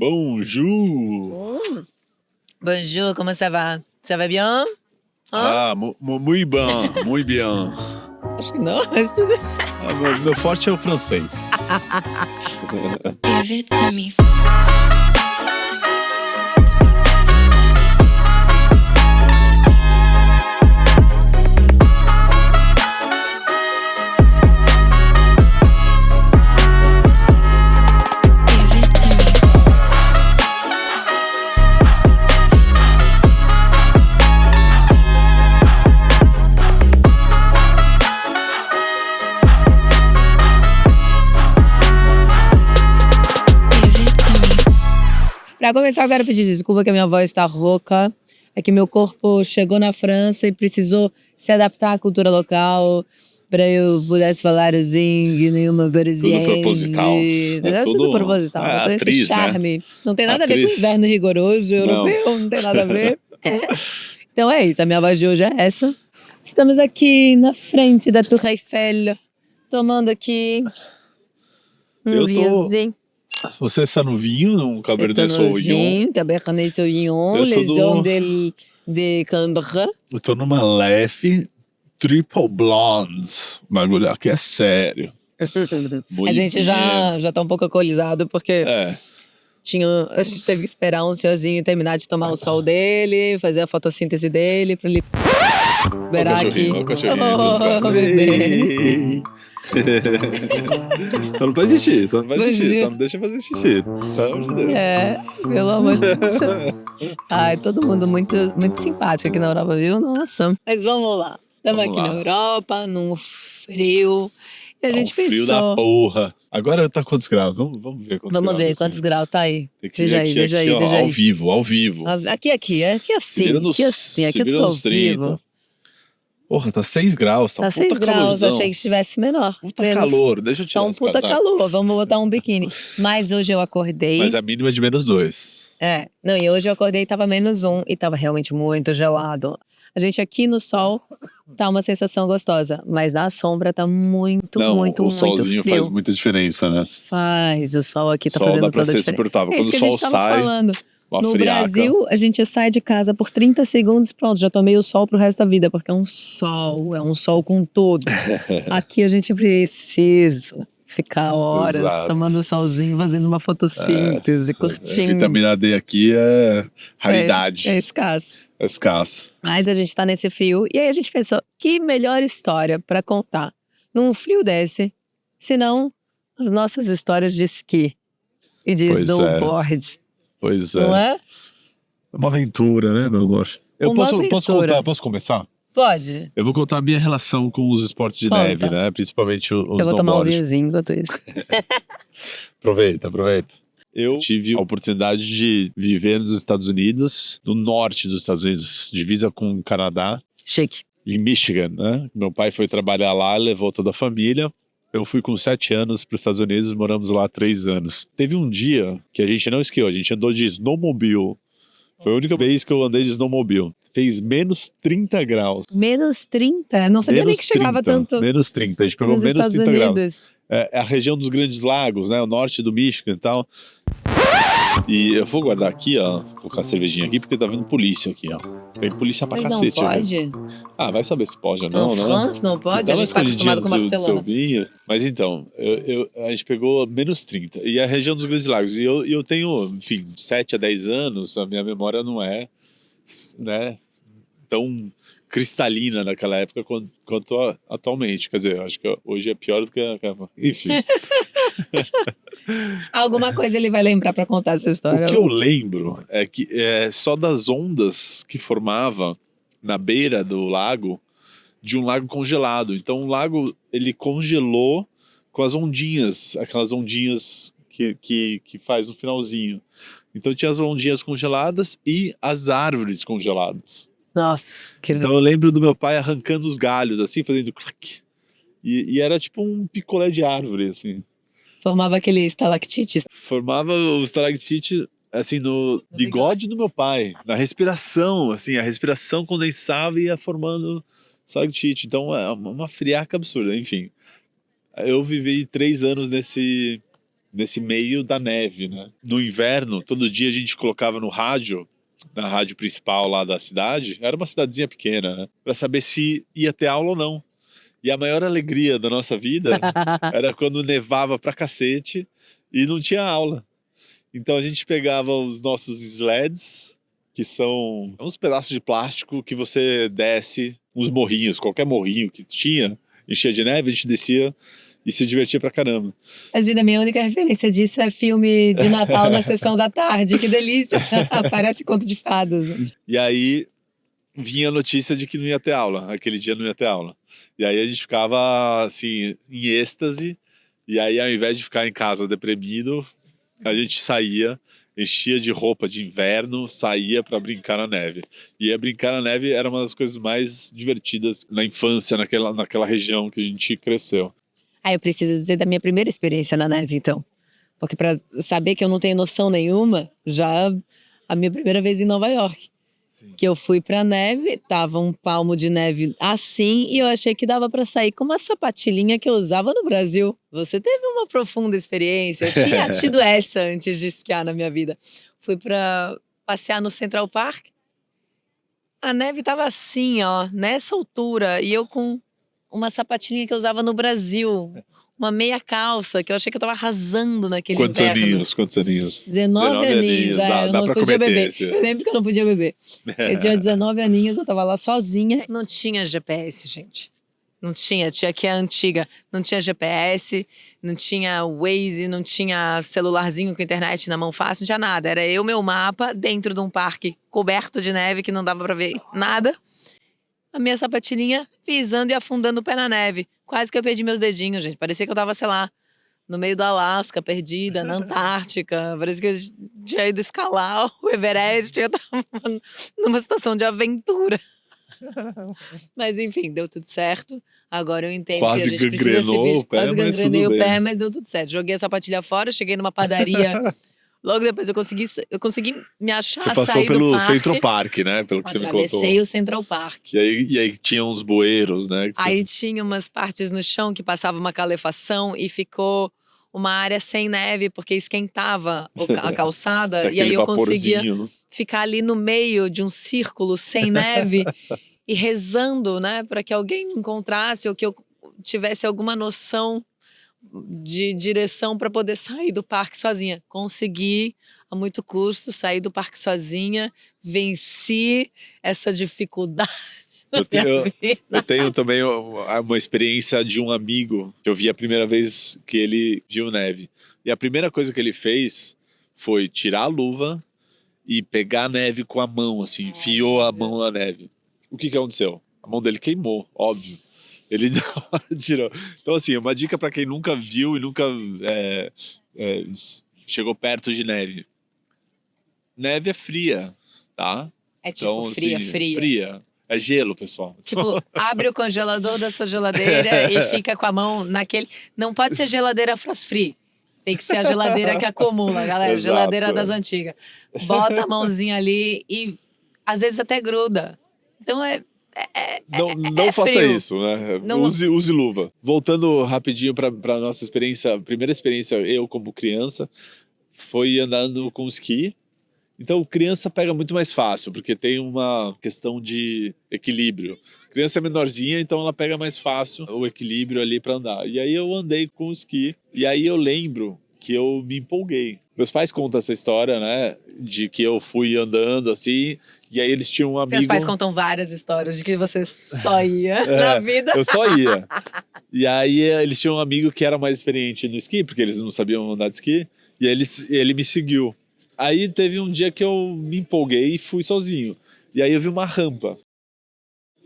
Bonjour. Bonjour, comment ça va? Ça va bien? Ah, muito bem, muito bem. Acho que não, mas tudo. Meu forte é o francês. Give it to me. Pra começar, eu quero pedir desculpa que a minha voz tá rouca. É que meu corpo chegou na França e precisou se adaptar à cultura local pra eu pudesse falar assim, que nenhuma parisiense. Tudo proposital. Tudo proposital. É, Tem atriz, esse charme. né? Não tem nada a ver com o inverno rigoroso europeu, não tem nada a ver. Então é isso, a minha voz de hoje é essa. Estamos aqui na frente da Tour Eiffel, tomando aqui um vinhozinho. Você está no vinho, num Cabernet Sauvignon? Cabernet Sauvignon, Les Hommes de Cambre. Eu tô numa leve Triple Blonde. O bagulho aqui é sério. A gente já tá um pouco alcoolizado, porque a gente teve que esperar um senhorzinho terminar de tomar o sol dele, fazer a fotossíntese dele, pra ele liberar aqui. Ó o cachorrinho. Oh, bebê. Só não faz xixi, só não deixa fazer xixi. Pelo amor de Deus. Pelo amor de Deus. Ai, todo mundo muito, muito simpático aqui na Europa, viu? Nossa. Mas vamos lá. Estamos aqui na Europa, num frio. E a gente pensou. Frio da porra. Agora tá quantos graus? Vamos ver quantos graus. Vamos ver quantos graus tá aí. Veja aí. Ao vivo. Aqui assim. Aqui eu tô ao vivo. Porra, tá 6 graus, tá um puta 6 graus, calorzão. achei que estivesse menor. Puta calor, deixa eu tirar esse puta casaco. calor, vamos botar um biquíni. Mas hoje eu acordei... Mas a mínima é de -2. Não, e hoje eu acordei e tava -1 e tava realmente muito gelado. A gente aqui no sol tá uma sensação gostosa, mas na sombra tá muito solzinho frio. faz muita diferença, né? Faz, o sol aqui tá fazendo toda a diferença. Suportável. Quando o sol sai, no Brasil, a gente sai de casa por 30 segundos, pronto, já tomei o sol pro resto da vida, porque é um sol com tudo. Aqui a gente precisa ficar horas tomando o solzinho, fazendo uma fotossíntese, curtindo. Vitamina D aqui é raridade. É escasso. É escasso. Mas a gente tá nesse frio, e aí a gente pensou, que melhor história pra contar num frio desse, senão as nossas histórias de esqui e de snowboard. Pois é. Não é? É uma aventura, né, meu amor? Eu posso contar? Posso começar? Pode. Eu vou contar a minha relação com os esportes de neve, né? Principalmente o snowboard. Eu vou tomar um vinhozinho enquanto isso. Aproveita. Eu tive a oportunidade de viver nos Estados Unidos, no norte dos Estados Unidos, divisa com o Canadá. Chique. Em Michigan, né? Meu pai foi trabalhar lá, levou toda a família. Eu fui com 7 anos para os Estados Unidos, moramos lá 3 anos. Teve um dia que a gente não esquiou, a gente andou de snowmobile. Foi a única vez que eu andei de snowmobile. Fez -30 graus. -30? Não sabia nem que chegava tanto. -30, a gente pegou -30 graus. É a região dos Grandes Lagos, né? O norte do Michigan e tal. E eu vou guardar aqui, ó, colocar a cervejinha aqui, porque tá vindo polícia aqui, ó. Tem polícia pra cacete. Não pode? Vai saber se pode ou não, né? France não pode, a gente tá acostumado com Barcelona. Mas então, a gente pegou -30. E a região dos Grandes Lagos. E eu tenho, enfim, 7 a 10 anos, a minha memória não é, né, tão cristalina naquela época quanto atualmente. Quer dizer, acho que hoje é pior do que enfim. Alguma coisa ele vai lembrar pra contar essa história. O que eu lembro é que só das ondas que formava na beira do lago, de um lago congelado. Então o lago, ele congelou com as ondinhas, aquelas ondinhas que faz no finalzinho. Então tinha as ondinhas congeladas e as árvores congeladas. Nossa, que... Então eu lembro do meu pai arrancando os galhos, assim, fazendo clac. E era tipo um picolé de árvore, assim. Formava aquele estalactite. Formava o estalactite, assim, no bigode do meu pai. Na respiração, assim, a respiração condensava e ia formando estalactite. Então é uma friaca absurda, enfim. Eu vivi 3 anos nesse meio da neve, né? No inverno, todo dia a gente colocava no rádio, na rádio principal lá da cidade, era uma cidadezinha pequena, né? Pra saber se ia ter aula ou não. E a maior alegria da nossa vida era quando nevava pra cacete e não tinha aula. Então a gente pegava os nossos sleds, que são uns pedaços de plástico que você desce, uns morrinhos, qualquer morrinho que tinha, enchia de neve, a gente descia e se divertia pra caramba. A minha única referência disso é filme de Natal na sessão da tarde. Que delícia! Parece conto de fadas. Né? E aí vinha a notícia de que não ia ter aula, aquele dia não ia ter aula. E aí a gente ficava assim, em êxtase, e aí ao invés de ficar em casa deprimido, a gente saía, enchia de roupa de inverno, saía para brincar na neve. E brincar na neve era uma das coisas mais divertidas na infância, naquela região que a gente cresceu. Eu preciso dizer da minha primeira experiência na neve, então. Porque para saber que eu não tenho noção nenhuma, já a minha primeira vez em Nova York. Sim. Que eu fui pra neve, tava um palmo de neve assim, e eu achei que dava pra sair com uma sapatilhinha que eu usava no Brasil. Você teve uma profunda experiência, eu tinha tido essa antes de esquiar na minha vida. Fui pra passear no Central Park, a neve tava assim, ó, nessa altura, e eu com uma sapatilhinha que eu usava no Brasil, uma meia calça, que eu achei que eu tava arrasando naquele inverno. Quantos aninhos? 19 aninhos, eu não podia beber. Eu lembro que eu não podia beber. Eu tinha 19 aninhos, eu tava lá sozinha. Não tinha GPS, gente. Não tinha que a antiga. Não tinha GPS, não tinha Waze, não tinha celularzinho com internet na mão fácil, não tinha nada. Era eu, meu mapa, dentro de um parque coberto de neve que não dava pra ver nada. A minha sapatilhinha pisando e afundando o pé na neve. Quase que eu perdi meus dedinhos, gente. Parecia que eu tava, sei lá, no meio do Alasca, perdida, na Antártica. Parecia que eu tinha ido escalar o Everest. Eu tava numa situação de aventura. Mas enfim, deu tudo certo. Agora eu entendo quase que a gente precisa se vir. Quase gangrenei o pé, mas deu tudo certo. Joguei a sapatilha fora, cheguei numa padaria. Logo depois eu consegui me achar, você passou sair pelo do parque. Central Park, né? Pelo que você me contou. Atravessei o Central Park. E aí tinha uns bueiros, né? Aí tinha umas partes no chão que passava uma calefação e ficou uma área sem neve, porque esquentava a calçada. E aí eu conseguia ficar ali no meio de um círculo sem neve e rezando, né? Para que alguém me encontrasse ou que eu tivesse alguma noção de direção para poder sair do parque sozinha. Consegui, a muito custo, sair do parque sozinha, venci essa dificuldade. Eu tenho também uma experiência de um amigo que eu vi a primeira vez que ele viu neve. E a primeira coisa que ele fez foi tirar a luva e pegar a neve com a mão, assim, enfiou a mão na neve. O que aconteceu? A mão dele queimou, óbvio. Ele tirou. Então, assim, uma dica para quem nunca viu e nunca chegou perto de neve. Neve é fria, tá? É tipo então, fria, assim, fria. É gelo, pessoal. Tipo, abre o congelador da sua geladeira e fica com a mão naquele... Não pode ser geladeira frost free. Tem que ser a geladeira que acumula, galera. Exato. Geladeira das antigas. Bota a mãozinha ali e às vezes até gruda. Então não faça frio. Isso, né? Não... Use luva. Voltando rapidinho para nossa experiência, primeira experiência, eu como criança, foi andando com esqui. Então, criança pega muito mais fácil, porque tem uma questão de equilíbrio. Criança é menorzinha, então ela pega mais fácil o equilíbrio ali para andar. E aí eu andei com o esqui, e aí eu lembro que eu me empolguei. Meus pais contam essa história, né, de que eu fui andando assim, e aí eles tinham um amigo... Seus pais contam várias histórias de que você só ia na vida. Eu só ia. E aí eles tinham um amigo que era mais experiente no esqui, porque eles não sabiam andar de esqui, e ele me seguiu. Aí teve um dia que eu me empolguei e fui sozinho. E aí eu vi uma rampa.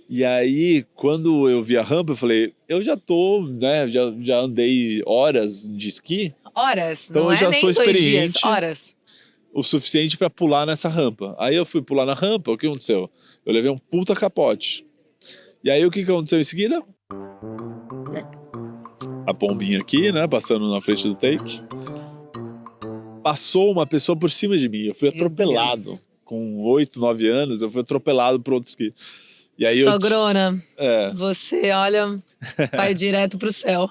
E aí, quando eu vi a rampa, eu falei, eu já tô, né, já andei horas de esqui. Horas? Então não eu já nem sou experiente 2 dias, horas. O suficiente para pular nessa rampa. Aí eu fui pular na rampa, o que aconteceu? Eu levei um puta capote. E aí o que aconteceu em seguida? A pombinha aqui, né, passando na frente do take. Passou uma pessoa por cima de mim, eu fui atropelado. Com 8, 9 anos, eu fui atropelado por outro esqui. E aí Sogrona, você, olha, vai direto pro céu.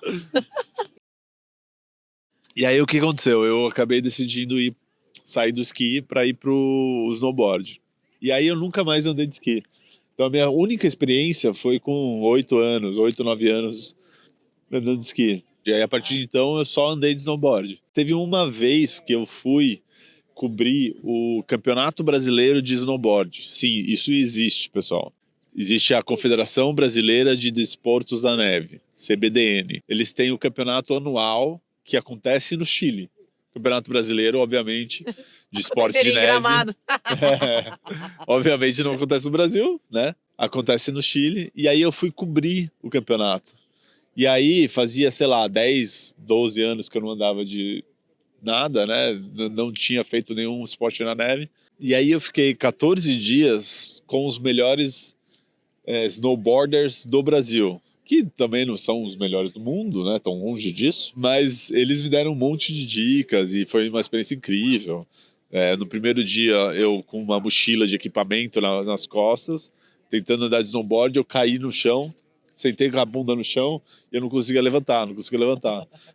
E aí o que aconteceu? Eu acabei decidindo sair do esqui para ir pro snowboard. E aí eu nunca mais andei de esqui. Então a minha única experiência foi com 8, 9 anos andando de esqui. E aí a partir de então eu só andei de snowboard. Teve uma vez que eu fui cobrir o Campeonato Brasileiro de Snowboard. Sim, isso existe, pessoal. Existe a Confederação Brasileira de Desportos da Neve, CBDN. Eles têm o campeonato anual que acontece no Chile. Campeonato Brasileiro, obviamente, de esporte de neve. Gramado. Obviamente não acontece no Brasil, né? Acontece no Chile. E aí eu fui cobrir o campeonato. E aí fazia, sei lá, 10, 12 anos que eu não andava de nada, né? Não tinha feito nenhum esporte na neve. E aí eu fiquei 14 dias com os melhores snowboarders do Brasil, que também não são os melhores do mundo, né? Tão longe disso, mas eles me deram um monte de dicas e foi uma experiência incrível. No primeiro dia, eu com uma mochila de equipamento nas costas, tentando andar de snowboard, eu caí no chão, sentei com a bunda no chão e eu não conseguia levantar.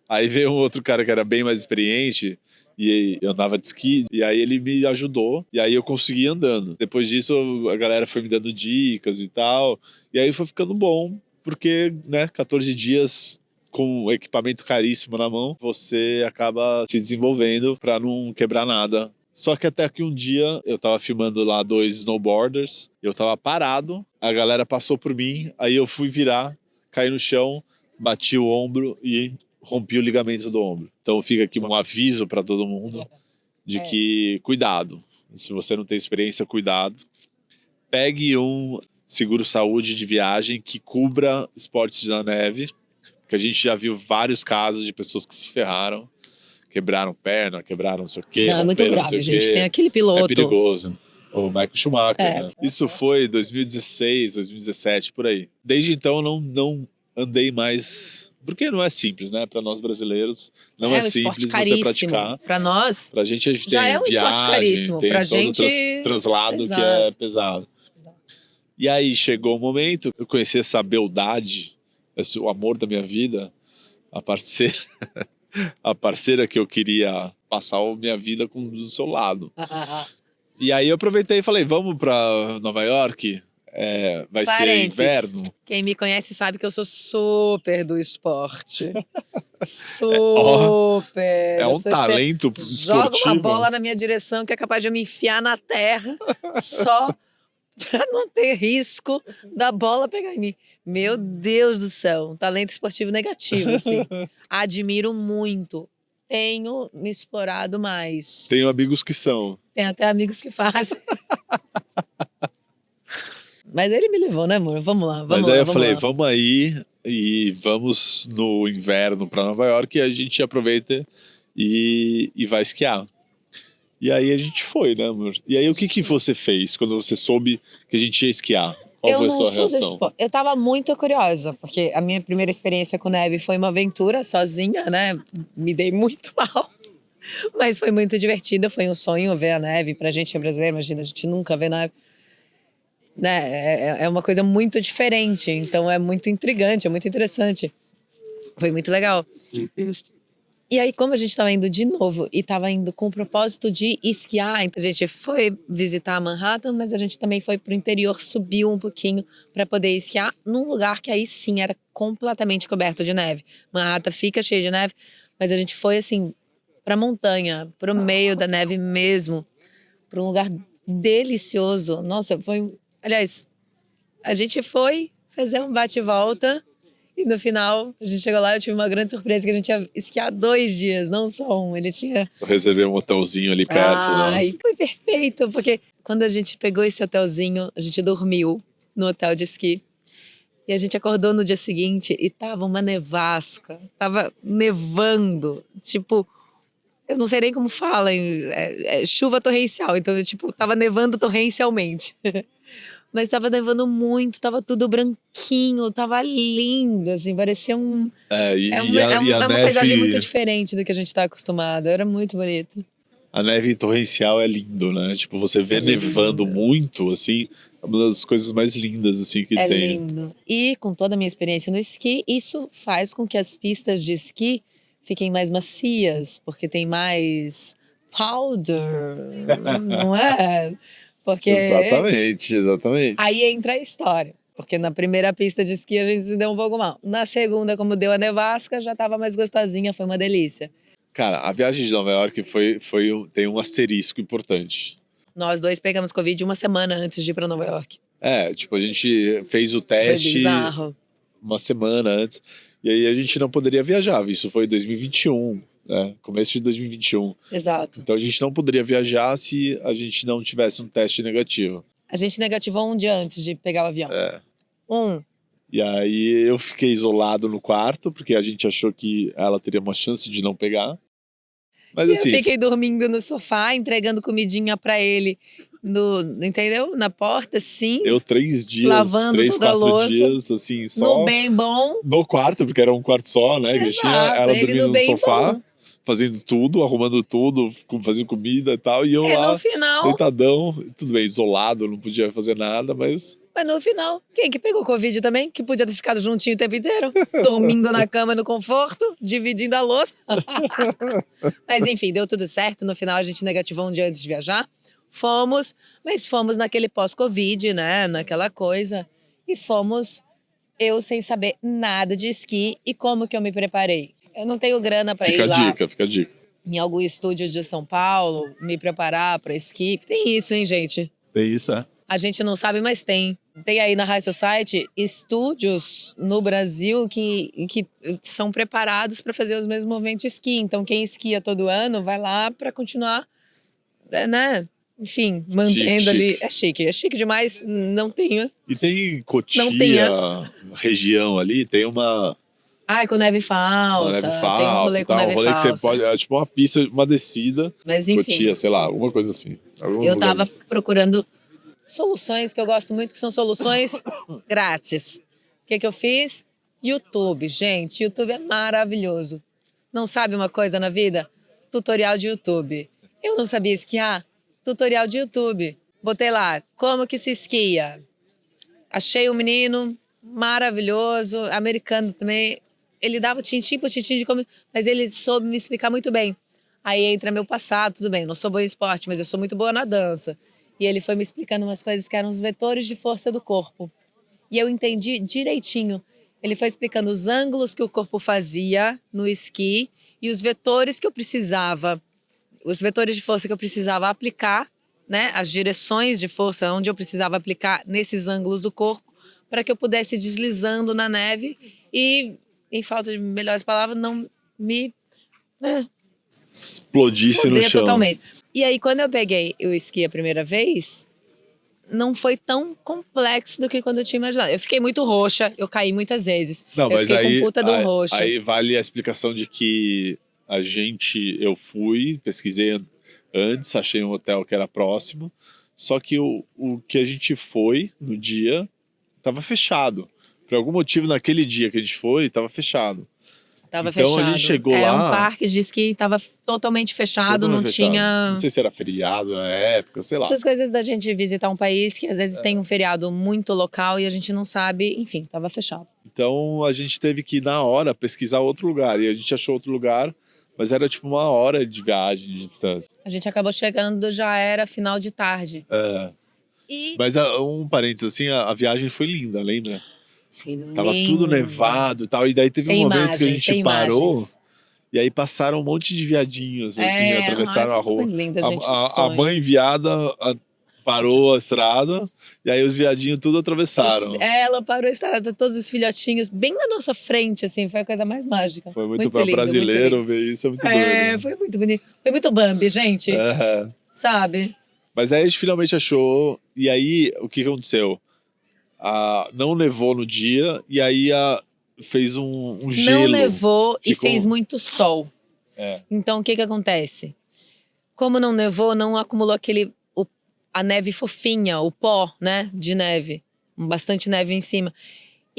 Aí veio um outro cara que era bem mais experiente, e eu andava de esqui, e aí ele me ajudou, e aí eu consegui andando. Depois disso, a galera foi me dando dicas e tal, e aí foi ficando bom, porque, né, 14 dias com equipamento caríssimo na mão, você acaba se desenvolvendo para não quebrar nada. Só que até que um dia eu tava filmando lá 2 snowboarders, eu tava parado, a galera passou por mim, aí eu fui virar, caí no chão, bati o ombro e rompi o ligamento do ombro. Então fica aqui um aviso para todo mundo de que cuidado. Se você não tem experiência, cuidado. Pegue um seguro-saúde de viagem que cubra esportes na neve, porque a gente já viu vários casos de pessoas que se ferraram, quebraram perna, quebraram não sei o quê. Não, é muito grave, gente. Tem aquele piloto. É perigoso. O Michael Schumacher. Né? Isso foi 2016, 2017, por aí. Desde então, não andei mais. Porque não é simples, né? Para nós brasileiros, não é simples você praticar. Para nós, pra gente, a gente já tem é um viagem, esporte caríssimo. Tem pra todo gente, translado. Exato. Que é pesado. E aí chegou o momento, eu conheci essa beldade, o amor da minha vida, a parceira que eu queria passar a minha vida do seu lado. E aí eu aproveitei e falei, vamos para Nova York? Vai ser inverno. Quem me conhece sabe que eu sou super do esporte. Super. É um talento esportivo. Joga uma bola na minha direção que é capaz de eu me enfiar na terra só para não ter risco da bola pegar em mim. Meu Deus do céu, um talento esportivo negativo, assim. Admiro muito. Tenho me explorado mais. Tenho amigos que são. Tenho até amigos que fazem. Mas ele me levou, né, amor? Vamos lá, vamos lá. Mas aí eu falei, vamos aí e vamos no inverno para Nova York e a gente aproveita e vai esquiar. E aí a gente foi, né, amor? E aí o que você fez quando você soube que a gente ia esquiar? Qual foi a sua reação? Eu tava muito curiosa, porque a minha primeira experiência com neve foi uma aventura sozinha, né? Me dei muito mal. Mas foi muito divertido, foi um sonho ver a neve. Pra gente que é brasileiro, imagina, a gente nunca vê neve. Né? É uma coisa muito diferente, então é muito intrigante, é muito interessante. Foi muito legal. E aí, como a gente estava indo de novo e estava indo com o propósito de esquiar, então a gente foi visitar Manhattan, mas a gente também foi pro interior, subiu um pouquinho para poder esquiar num lugar que aí sim era completamente coberto de neve. Manhattan fica cheio de neve, mas a gente foi assim pra montanha, pro meio da neve mesmo, para um lugar delicioso. Nossa, foi... Aliás, a gente foi fazer um bate-volta e no final, a gente chegou lá e eu tive uma grande surpresa que a gente ia esquiar 2 dias, não só um. Ele tinha... Eu reservei um hotelzinho ali perto. Ai, foi perfeito, porque quando a gente pegou esse hotelzinho, a gente dormiu no hotel de esqui. E a gente acordou no dia seguinte e tava uma nevasca, tava nevando, tipo... Eu não sei nem como fala, chuva torrencial, então, tipo, tava nevando torrencialmente. Mas tava nevando muito, tava tudo branquinho, tava lindo, assim, parecia um... uma paisagem muito diferente do que a gente tá acostumado, era muito bonito. A neve torrencial é lindo, né? Tipo, você vê nevando muito, assim, é uma das coisas mais lindas, assim, que tem. É lindo. E com toda a minha experiência no esqui, isso faz com que as pistas de esqui fiquem mais macias, porque tem mais powder, não é? Porque Exatamente. aí entra a história. Porque na primeira pista de esqui a gente se deu um pouco mal. Na segunda, como deu a nevasca, já tava mais gostosinha, foi uma delícia. Cara, a viagem de Nova York tem um asterisco importante. Nós dois pegamos Covid uma semana antes de ir pra Nova York. Tipo, a gente fez o Foi teste bizarro. uma semana antes. E aí a gente não poderia viajar. Isso foi em 2021, né? Começo de 2021. Exato. Então a gente não poderia viajar se a gente não tivesse um teste negativo. A gente negativou um dia antes de pegar o avião. E aí eu fiquei isolado no quarto, porque a gente achou que ela teria uma chance de não pegar. Mas E assim, eu fiquei dormindo no sofá, entregando comidinha pra ele, entendeu? Na porta, sim. eu 3 dias, Lavando 3, toda a 4 louça. dias, assim, só No bem bom. no quarto, porque era um quarto só, né? Que tinha ela Ele dormindo no no bem sofá, bom. fazendo tudo, arrumando tudo, fazendo comida e tal. E eu lá, No final, deitadão, tudo bem, isolado, não podia fazer nada, mas quem que pegou Covid também? Que podia ter ficado juntinho o tempo inteiro? Dormindo na cama no conforto, dividindo a louça. Mas enfim, deu tudo certo. No final a gente negativou um dia antes de viajar. Mas fomos naquele pós-Covid, né? Naquela coisa. E fomos eu sem saber nada de esqui. E como que eu me preparei? Eu não tenho grana para ir lá fica a dica. em algum estúdio de São Paulo, me preparar para esqui. Tem isso, hein, gente? Tem isso, A gente não sabe, mas tem. Tem aí na High Society estúdios no Brasil que são preparados para fazer os mesmos movimentos de esqui. Então, quem esquia todo ano vai lá para continuar, né? Enfim, mantendo Chique, ali. chique. É chique demais. Não tenho. E tem Não tenha. Cotia, região ali, tem uma Ai, com neve falsa. neve Tem um falsa rolê e com tal. Um neve rolê que você falsa. pode. É tipo uma pista, uma descida. Mas enfim, Cotia, sei lá, alguma coisa assim. eu tava procurando soluções que eu gosto muito, que são soluções grátis. O que eu fiz? YouTube. Gente, YouTube é maravilhoso. Não sabe uma coisa na vida? Tutorial de YouTube. Eu não sabia esquiar? Tutorial de YouTube. Botei lá, como que se esquia? Achei um menino maravilhoso, americano também. Ele dava tintim por tintim de como... Mas ele soube me explicar muito bem. Aí entra meu passado, tudo bem, não sou boa em esporte, mas eu sou muito boa na dança. E ele foi me explicando umas coisas que eram os vetores de força do corpo. E eu entendi direitinho. Ele foi explicando os ângulos que o corpo fazia no esqui e os vetores que eu precisava, os vetores de força que eu precisava aplicar, né? As direções de força onde eu precisava aplicar nesses ângulos do corpo para que eu pudesse ir deslizando na neve e, em falta de melhores palavras, não me explodisse no chão. totalmente. E aí, quando eu peguei o esqui a primeira vez, não foi tão complexo do que quando eu tinha imaginado. Eu fiquei muito roxa, eu caí muitas vezes. Não, eu mas fiquei aí, com puta de um roxo. aí vale a explicação de que eu fui, pesquisei antes, achei um hotel que era próximo, só que o que a gente foi no dia estava fechado. Por algum motivo, naquele dia que a gente foi, estava fechado. Tava então fechado. A gente chegou era lá. Um parque de esqui, tava totalmente fechado, não tinha. Não sei se era feriado na época, sei lá. Essas coisas da gente visitar um país que às vezes tem um feriado muito local e a gente não sabe, enfim, tava fechado. Então a gente teve que, na hora, pesquisar outro lugar. E a gente achou outro lugar, mas era tipo 1 hora de viagem de distância. A gente acabou chegando, já era final de tarde. Mas um parênteses assim, a viagem foi linda, lembra? Sim, tava tudo nevado e tal. E daí teve um momento que a gente parou. E aí passaram um monte de viadinhos, assim, atravessaram a rua. Linda, gente, a mãe viada parou a estrada, e aí os viadinhos tudo atravessaram. Ela parou a estrada, todos os filhotinhos, bem na nossa frente, assim, foi a coisa mais mágica. Foi muito pra brasileiro ver isso, é muito doido. Foi muito bonito. Foi muito Bambi, gente. Sabe? Mas aí a gente finalmente achou, e aí o que aconteceu? Não nevou no dia, e aí fez um gelo. Não nevou e fez muito sol. Então, o que acontece? Como não nevou, não acumulou a neve fofinha, o pó, né, de neve. Bastante neve em cima.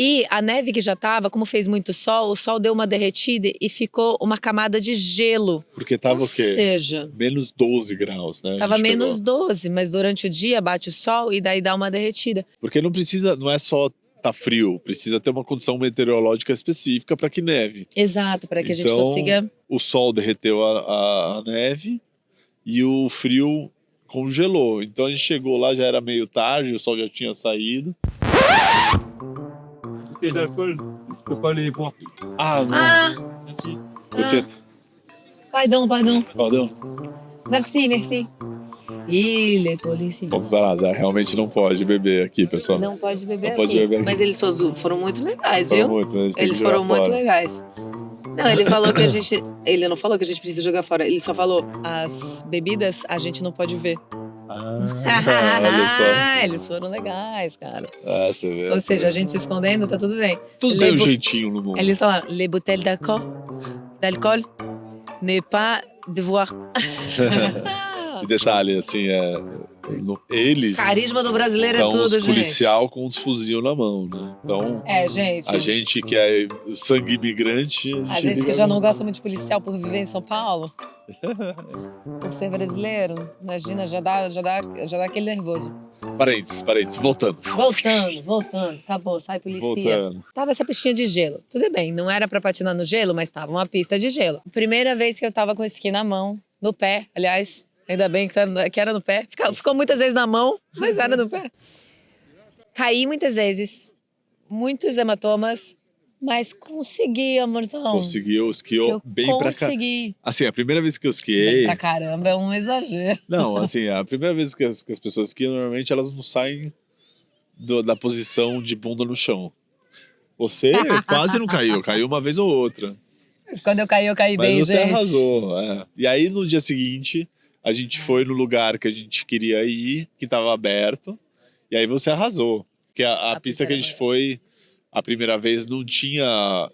E a neve que já tava, como fez muito sol, o sol deu uma derretida e ficou uma camada de gelo. Porque tava o quê? Ou seja... menos 12 graus, né? Tava menos 12, mas durante o dia bate o sol e daí dá uma derretida. Porque não é só tá frio, precisa ter uma condição meteorológica específica para que neve. Exato, para que a gente Então, consiga... O sol derreteu a neve e o frio congelou. Então a gente chegou lá, já era meio tarde, o sol já tinha saído. Ah, não. Ah, Você... pardon. Pardon? Merci. Il est policier. Vamos parar, realmente não pode beber aqui, pessoal. Não pode beber Não pode aqui. beber aqui. Mas eles foram muito legais, Foram viu? muito, a gente tem Eles que jogar foram muito fora. legais. Não, ele falou que a gente... Ele não falou que a gente precisa jogar fora. Ele só falou, as bebidas a gente não pode ver. Olha só. Eles foram legais, cara. Ah, você vê. Ou seja, a gente se escondendo, tá tudo bem. Tudo tem um jeitinho no mundo. Eles falaram, les bouteilles d'alcool ne pas devoir. E detalhe, assim, eles Carisma do brasileiro são é tudo, os gente. policial com os fuzil na mão, né? Então, Gente. a gente que é sangue imigrante... A gente que já não gosta muito de policial por viver em São Paulo, por ser brasileiro, imagina, já dá aquele nervoso. Parênteses, voltando. Voltando, acabou, sai polícia. Voltando. Tava essa pistinha de gelo, tudo bem, não era pra patinar no gelo, mas tava uma pista de gelo. Primeira vez que eu tava com esqui na mão, no pé, aliás, ainda bem que era no pé, ficou muitas vezes na mão, mas era no pé. Caí muitas vezes, muitos hematomas, mas consegui, amorzão. Conseguiu, esquiou bem pra cá. Consegui. Assim, a primeira vez que eu Bem esquiei... pra caramba, é um exagero. Não, assim, a primeira vez que as pessoas esquiam, normalmente elas não saem da posição de bunda no chão. Você quase não caiu uma vez ou outra. Mas quando eu caí Mas bem, você gente. arrasou, E aí, no dia seguinte, a gente foi no lugar que a gente queria ir, que estava aberto, e aí você arrasou. Porque a pista que a gente foi a primeira vez não tinha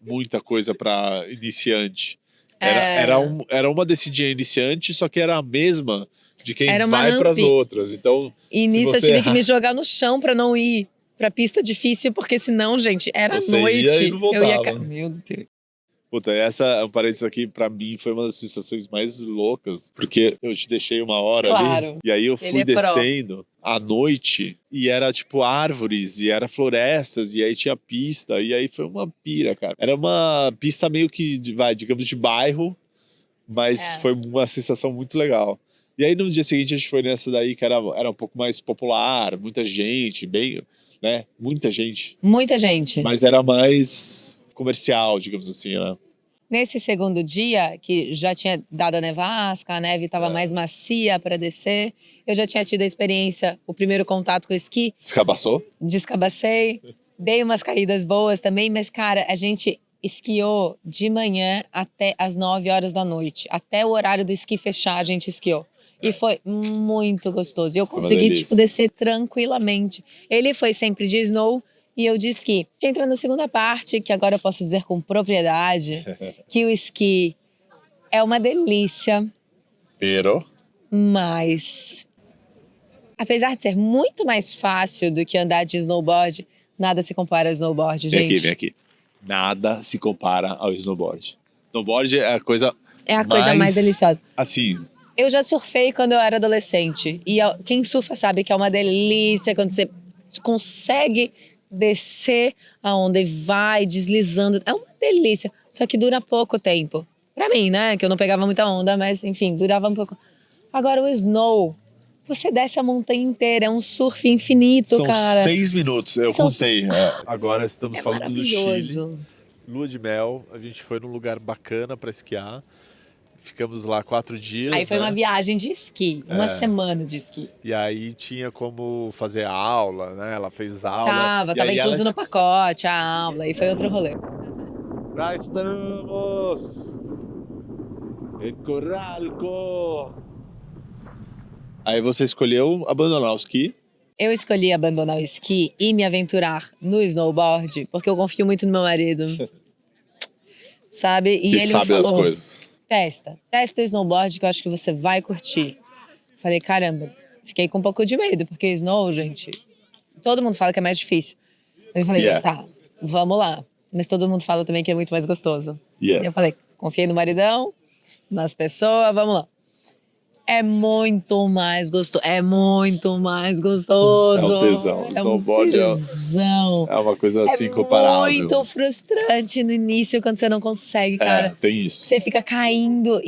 muita coisa para iniciante. Era uma descidinha iniciante, só que era a mesma de quem vai para as outras. Então, e nisso eu tive que me jogar no chão para não ir pra pista difícil, porque senão, gente, era você noite. Ia e não voltava. Meu Deus. Puta, essa, um parênteses aqui, pra mim, foi uma das sensações mais loucas. Porque eu te deixei uma hora ali. E aí eu fui descendo à noite. E era, tipo, árvores. E era florestas. E aí tinha pista. E aí foi uma pira, cara. Era uma pista meio que, digamos, de bairro. Mas foi uma sensação muito legal. E aí no dia seguinte a gente foi nessa daí que era um pouco mais popular. Muita gente, bem... né? Muita gente. Muita gente. Mas era mais... comercial, digamos assim, né? Nesse segundo dia, que já tinha dado a nevasca, a neve estava mais macia para descer, eu já tinha tido a experiência, o primeiro contato com o esqui. Descabaçou? Descabacei, dei umas caídas boas também, mas, cara, a gente esquiou de manhã até as 9 horas da noite. Até o horário do esqui fechar, a gente esquiou. E foi muito gostoso. E eu consegui, descer tranquilamente. Ele foi sempre de snow, e eu de esqui. Entra na segunda parte, que agora eu posso dizer com propriedade, que o esqui é uma delícia. Mas, apesar de ser muito mais fácil do que andar de snowboard, nada se compara ao snowboard, gente. Vem aqui. Nada se compara ao snowboard. Snowboard é a coisa mais deliciosa. Assim... Eu já surfei quando eu era adolescente. E quem surfa sabe que é uma delícia quando você consegue... descer a onda e vai deslizando. É uma delícia. Só que dura pouco tempo. Pra mim, né? Que eu não pegava muita onda, mas enfim, durava um pouco. Agora o snow, você desce a montanha inteira. É um surf infinito, cara. São 6 minutos, eu contei. Agora estamos falando do Chile. Lua de mel, a gente foi num lugar bacana pra esquiar. Ficamos lá 4 dias. Aí foi uma viagem de esqui, uma semana de esqui. E aí tinha como fazer aula, né? Ela fez aula. Tava incluso no pacote a aula, e foi outro rolê. Cá estamos! Em Corralco! Aí você escolheu abandonar o esqui? Eu escolhi abandonar o esqui e me aventurar no snowboard, porque eu confio muito no meu marido. Sabe? E ele sabe me falou, das coisas. Testa o snowboard que eu acho que você vai curtir. Falei, caramba, fiquei com um pouco de medo, porque snow, gente, todo mundo fala que é mais difícil. Eu falei, tá, vamos lá. Mas todo mundo fala também que é muito mais gostoso. E eu falei, confiei no maridão, nas pessoas, vamos lá. É muito mais gostoso. É muito mais gostoso. É um tesão. Snowboard tesão. é uma coisa assim incomparável. Muito frustrante no início quando você não consegue, cara. Tem isso. Você fica caindo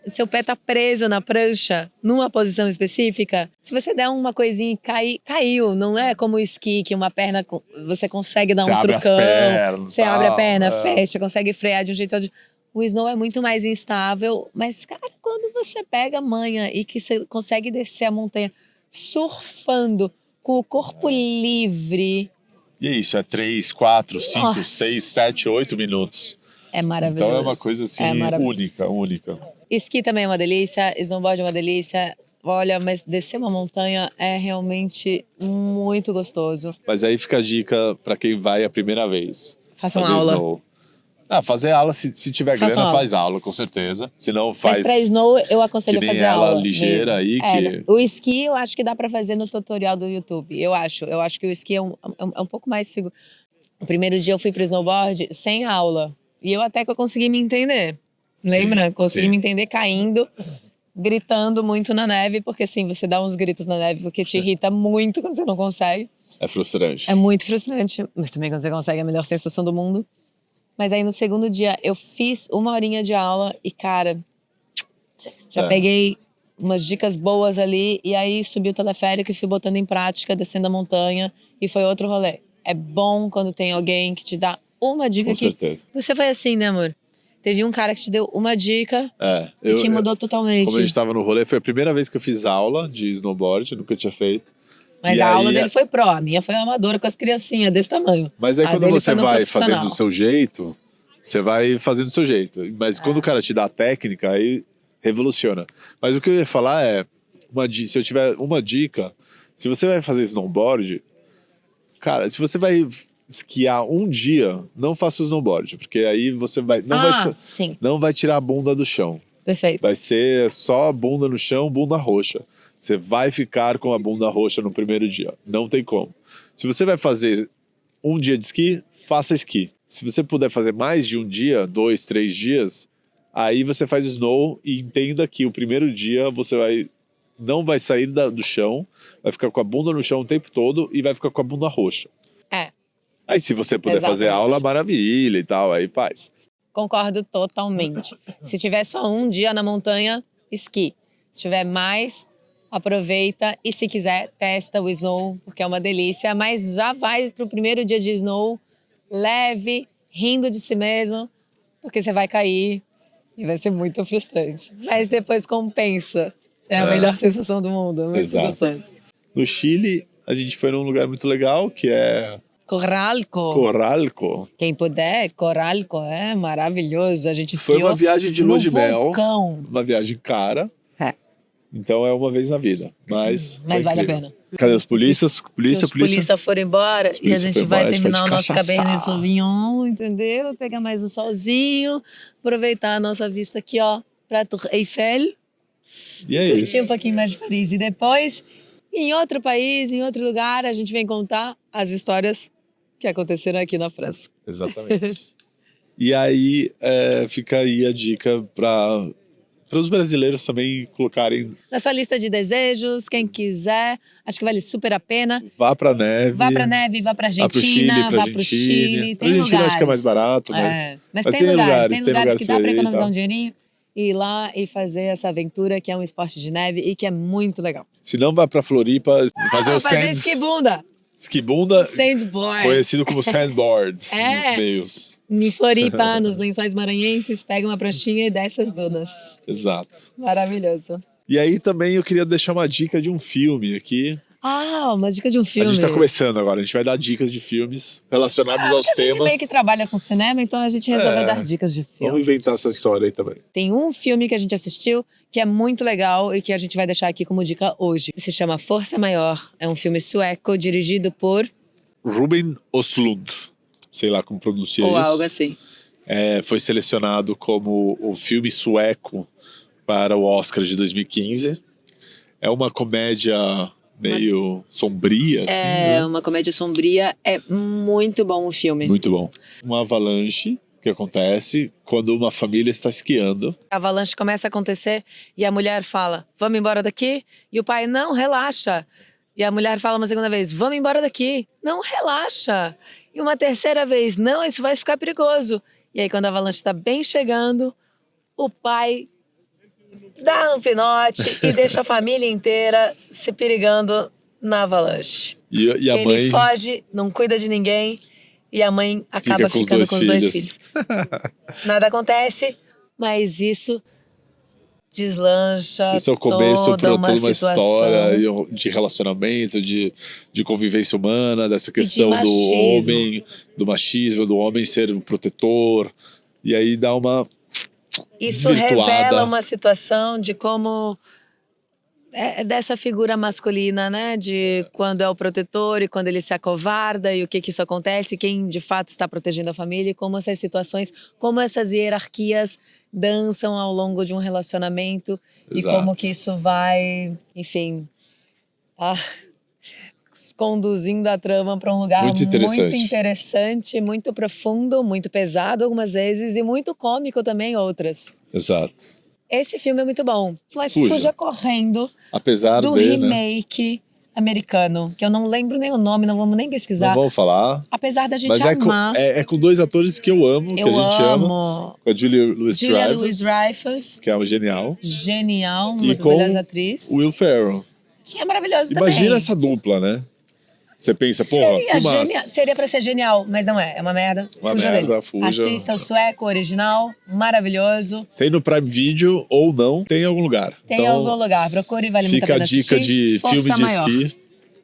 seu pé tá preso na prancha, numa posição específica. Se você der uma coisinha e caiu. Não é como o esqui, que uma perna você consegue dar um trucão. Você abre a perna, fecha, consegue frear de um jeito ou de... O snow é muito mais instável, mas, cara, quando você pega a manha e que você consegue descer a montanha surfando com o corpo livre... E é isso, é 3, 4, 5, Nossa. 6, 7, 8 minutos. É maravilhoso. Então é uma coisa assim única. Esqui também é uma delícia, snowboard é uma delícia. Olha, mas descer uma montanha é realmente muito gostoso. Mas aí fica a dica pra quem vai a primeira vez. Faça uma aula. Snow. Fazer aula, se tiver grana, faz aula, com certeza. Se não, faz... Mas pra snow, eu aconselho que a nem fazer ela aula ligeira mesmo. aí. O esqui, eu acho que dá pra fazer no tutorial do YouTube. Eu acho que o esqui é um pouco mais seguro. O primeiro dia eu fui pro snowboard sem aula. E eu até que eu consegui me entender. Lembra? Consegui me entender caindo, gritando muito na neve. Porque assim, você dá uns gritos na neve porque te irrita muito quando você não consegue. É frustrante. É muito frustrante. Mas também quando você consegue é a melhor sensação do mundo. Mas aí no segundo dia eu fiz 1 horinha de aula e, cara, já peguei umas dicas boas ali. E aí subi o teleférico e fui botando em prática, descendo a montanha. E foi outro rolê. É bom quando tem alguém que te dá uma dica. Com certeza. Você foi assim, né, amor? Teve um cara que te deu uma dica e que mudou totalmente. Como a gente tava no rolê, foi a primeira vez que eu fiz aula de snowboard, nunca tinha feito. Mas a aula dele foi pro, a minha foi amadora com as criancinhas desse tamanho. Mas aí quando você vai fazendo do seu jeito, você vai fazendo do seu jeito. Mas quando o cara te dá a técnica, aí revoluciona. Mas o que eu ia falar é, se eu tiver uma dica, se você vai fazer snowboard, cara, se você vai esquiar um dia, não faça o snowboard, porque aí você não vai tirar a bunda do chão. Perfeito. Vai ser só a bunda no chão, bunda roxa. Você vai ficar com a bunda roxa no primeiro dia. Não tem como. Se você vai fazer um dia de esqui, faça esqui. Se você puder fazer mais de um dia, 2, 3 dias, aí você faz snow e entenda que o primeiro dia você não vai sair do chão, vai ficar com a bunda no chão o tempo todo e vai ficar com a bunda roxa. Aí se você puder fazer aula, maravilha e tal, aí faz. Concordo totalmente. Se tiver só um dia na montanha, esqui. Se tiver mais, aproveita e se quiser, testa o snow, porque é uma delícia. Mas já vai pro primeiro dia de snow, leve, rindo de si mesmo, porque você vai cair e vai ser muito frustrante. Mas depois compensa. É a melhor sensação do mundo, é muito gostoso. No Chile, a gente foi num lugar muito legal, que é... Corralco. Quem puder, Corralco é maravilhoso. A gente esquiou. Foi uma viagem de lua de mel. Vulcão. Uma viagem cara. Então é uma vez na vida. Mas vale a pena. Cadê os polícias? Polícia foram embora e a gente vai terminar o nosso Cabernet Sauvignon, entendeu? Pegar mais um solzinho, aproveitar a nossa vista aqui, ó, pra Tour Eiffel. E é curtir isso. um pouquinho mais de Paris. E depois, em outro país, em outro lugar, a gente vem contar as histórias que aconteceram aqui na França. Exatamente. E aí, fica aí a dica para os brasileiros também colocarem... Na sua lista de desejos, quem quiser, acho que vale super a pena. Vá pra neve. Vá pra neve, vá pra Argentina, vá pro Chile. Tem lugares. Argentina acho que é mais barato, mas tem lugares que dá pra economizar um dinheirinho. Ir lá e fazer essa aventura, que é um esporte de neve e que é muito legal. Se não, vai pra Floripa fazer o fazer esquibunda. Esquibunda, sandboard. Conhecido como sandboard nos meios. Em Floripa, nos Lençóis Maranhenses, pega uma pranchinha e desce as dunas. Exato. Maravilhoso. E aí também eu queria deixar uma dica de um filme aqui. Uma dica de um filme. A gente tá começando agora, a gente vai dar dicas de filmes relacionados aos temas. A gente meio que trabalha com cinema, então a gente resolveu dar dicas de filmes. Vamos inventar essa história aí também. Tem um filme que a gente assistiu que é muito legal e que a gente vai deixar aqui como dica hoje. Se chama Força Maior. É um filme sueco dirigido por... Ruben Östlund. Sei lá como pronuncia isso. Ou algo assim. Foi selecionado como o filme sueco para o Oscar de 2015. É uma comédia... meio sombria, assim, uma comédia sombria. É muito bom o filme. Muito bom. Uma avalanche que acontece quando uma família está esquiando. A avalanche começa a acontecer e a mulher fala, vamos embora daqui? E o pai, não, relaxa. E a mulher fala uma segunda vez, vamos embora daqui. Não, relaxa. E uma terceira vez, não, isso vai ficar perigoso. E aí quando a avalanche está bem chegando, o pai dá um pinote e deixa a família inteira se perigando na avalanche. E a Ele mãe foge, não cuida de ninguém e a mãe acaba ficando com os dois filhos. Nada acontece, mas isso deslancha. Esse é o começo para toda uma situação. história de relacionamento, de convivência humana, dessa questão do homem, do machismo, do homem ser o protetor. E aí dá uma Isso revela uma situação de como dessa figura masculina, né? De quando é o protetor e quando ele se acovarda e o que isso acontece, quem de fato está protegendo a família e como essas situações, como essas hierarquias dançam ao longo de um relacionamento. Exato. E como que isso vai, enfim, conduzindo a trama para um lugar muito interessante, muito profundo, muito pesado algumas vezes e muito cômico também outras. Exato. Esse filme é muito bom, mas fuja correndo apesar do remake americano, que eu não lembro nem o nome, não vamos nem pesquisar. Não vamos falar. Apesar da gente amar. É com dois atores que eu amo, que a gente ama. Com a Julia Louis-Dreyfus. Que é genial. Genial, uma das melhores atrizes. Will Ferrell. Que é maravilhoso também. Imagina essa dupla, né? Você pensa, porra, seria pra ser genial, mas não é. É uma merda. Fuja dele. Assista o sueco original, maravilhoso. Tem no Prime Video ou não, tem em algum lugar. Tem em algum lugar, procure, vale muito a pena assistir. Fica a dica de filme de esqui.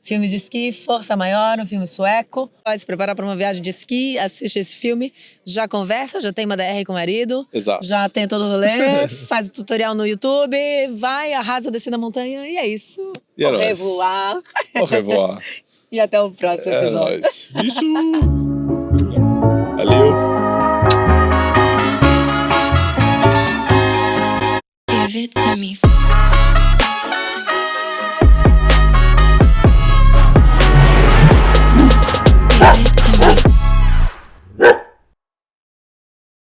Filme de esqui, Força Maior, um filme sueco. Vai se preparar para uma viagem de esqui, assiste esse filme, já conversa, já tem uma DR com o marido. Exato. Já tem todo o rolê, faz o tutorial no YouTube, vai, arrasa descer na montanha e é isso. E Au revoir. Au revoir. E até o próximo episódio. Nóis. Isso! Valeu! Give it to me.